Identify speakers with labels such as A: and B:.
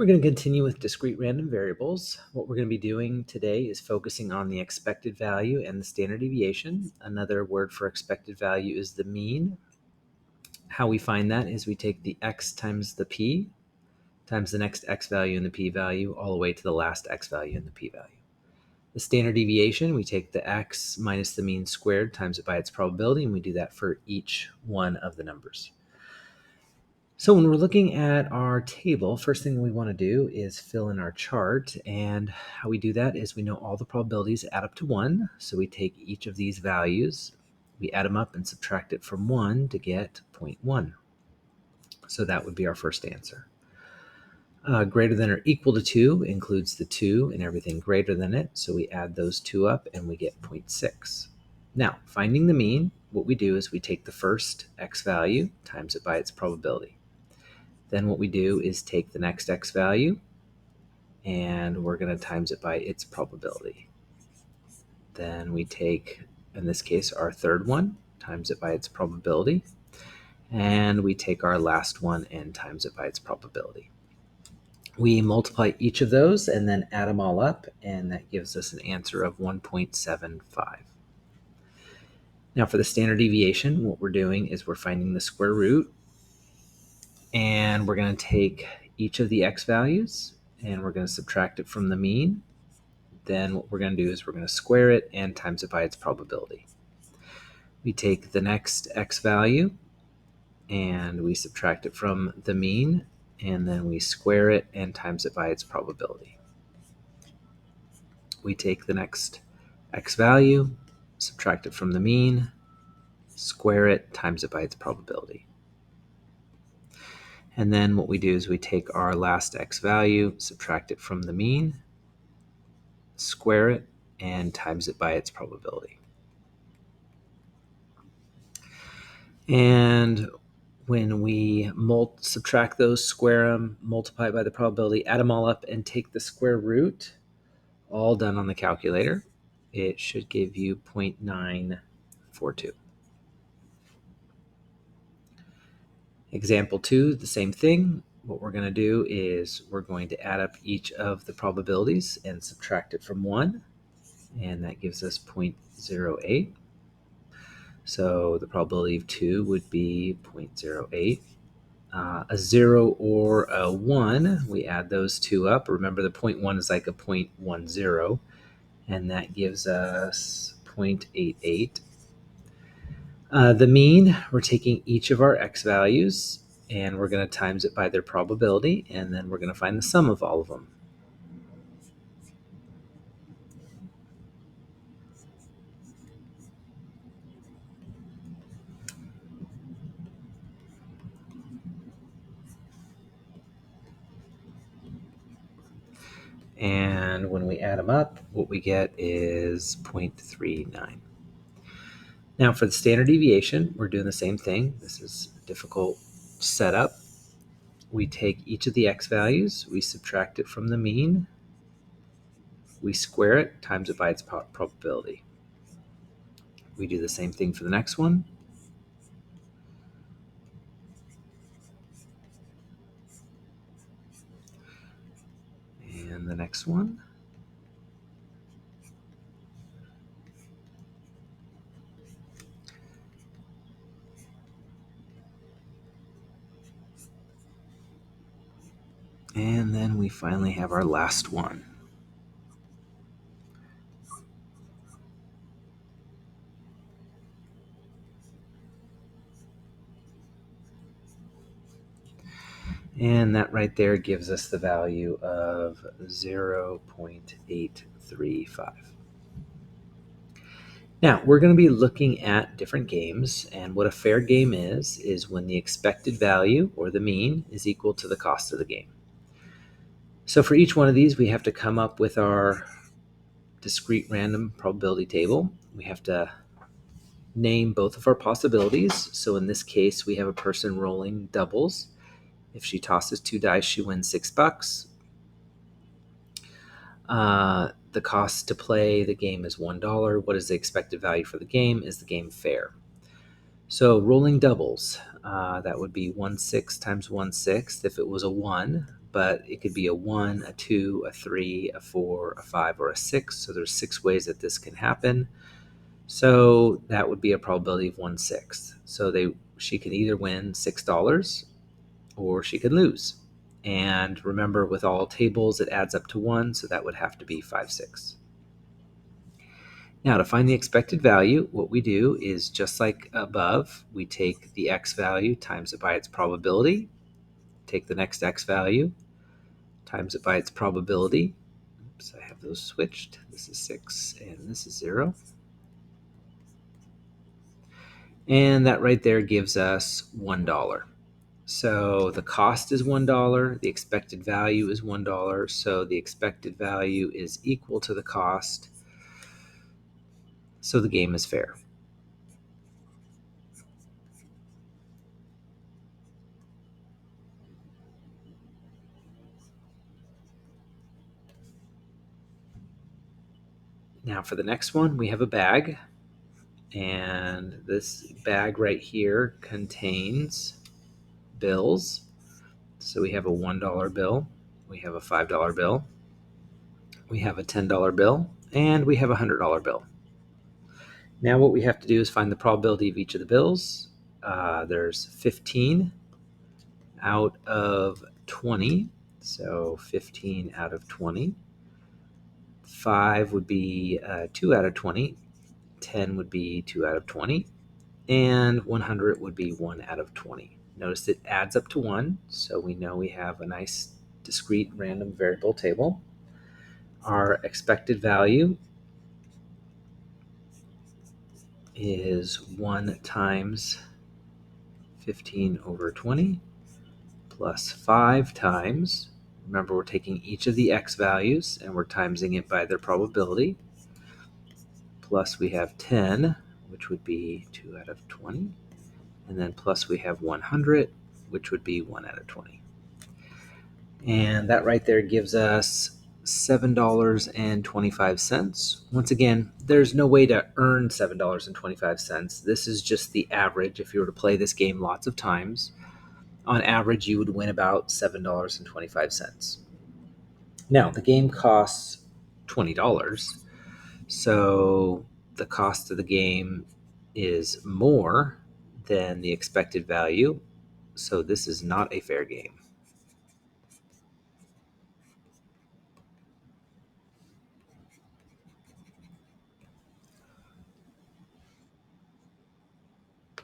A: We're going to continue with discrete random variables. What we're going to be doing today is focusing on the expected value and the standard deviation. Another word for expected value is the mean. How we find that is we take the x times the p times the next x value in the p value all the way to the last x value in the p value. The standard deviation, we take the x minus the mean squared times it by its probability, and we do that for each one of the numbers. So when we're looking at our table, first thing we want to do is fill in our chart. And how we do that is we know all the probabilities add up to 1. So we take each of these values, we add them up and subtract it from 1 to get 0.1. So that would be our first answer. Greater than or equal to 2 includes the 2 and everything greater than it. So we add those two up and we get 0.6. Now, finding the mean, what we do is we take the first x value times it by its probability. Then what we do is take the next x value and we're going to times it by its probability. Then we take, in this case, our third one, times it by its probability. And we take our last one and times it by its probability. We multiply each of those and then add them all up, and that gives us an answer of 1.75. Now for the standard deviation, what we're doing is we're finding the square root, and we're going to take each of the x values and we're going to subtract it from the mean. Then what we're going to do is we're going to square it and times it by its probability. We take the next x value and we subtract it from the mean, and then we square it and times it by its probability. We take the next x value, subtract it from the mean, square it, times it by its probability. And then what we do is we take our last x value, subtract it from the mean, square it, and times it by its probability. And when we subtract those, square them, multiply by the probability, add them all up, and take the square root, all done on the calculator, it should give you 0.942. Example 2, the same thing. What we're going to do is we're going to add up each of the probabilities and subtract it from 1, and that gives us 0.08. So the probability of 2 would be 0.08. A 0 or a 1, we add those two up. Remember, the 0.1 is like a 0.10, and that gives us 0.88. The mean, we're taking each of our x values and we're going to times it by their probability, and then we're going to find the sum of all of them. And when we add them up, what we get is 0.39. Now for the standard deviation, we're doing the same thing. This is a difficult setup. We take each of the x values, we subtract it from the mean, we square it, times it by its probability. We do the same thing for the next one. And the next one. And then we finally have our last one. And that right there gives us the value of 0.835. Now, we're going to be looking at different games, and what a fair game is when the expected value, or the mean, is equal to the cost of the game. So for each one of these, we have to come up with our discrete random probability table. We have to name both of our possibilities. So in this case, we have a person rolling doubles. If she tosses 2 dice, she wins $6. The cost to play the game is $1. What is the expected value for the game? Is the game fair? So rolling doubles, that would be 1/6 times 1/6. If it was a 1, but it could be a 1, a 2, a 3, a 4, a 5, or a 6. So there's 6 ways that this can happen. So that would be a probability of 1/6. So she can either win $6 or she could lose. And remember, with all tables, it adds up to 1, so that would have to be 5, 6. Now, to find the expected value, what we do is just like above, we take the x value, times it by its probability, take the next x value, times it by its probability. Oops, I have those switched. This is 6 and this is 0. And that right there gives us $1. So the cost is $1, the expected value is $1, so the expected value is equal to the cost, so the game is fair. Now for the next one, we have a bag, and this bag right here contains bills. So we have a $1 bill, we have a $5 bill, we have a $10 bill, and we have a $100 bill. Now what we have to do is find the probability of each of the bills. There's 15 out of 20, so 15 out of 20. 5 would be 2 out of 20, 10 would be 2 out of 20, and 100 would be 1 out of 20. Notice it adds up to 1, so we know we have a nice discrete random variable table. Our expected value is 1 times 15 over 20 plus 5 times, remember we're taking each of the x values and we're timesing it by their probability, plus we have 10, which would be 2 out of 20, and then plus we have 100, which would be 1 out of 20. And that right there gives us $7.25. Once again, there's no way to earn $7.25. This is just the average. If you were to play this game lots of times, on average, you would win about $7.25. Now, the game costs $20, so the cost of the game is more than the expected value, so this is not a fair game.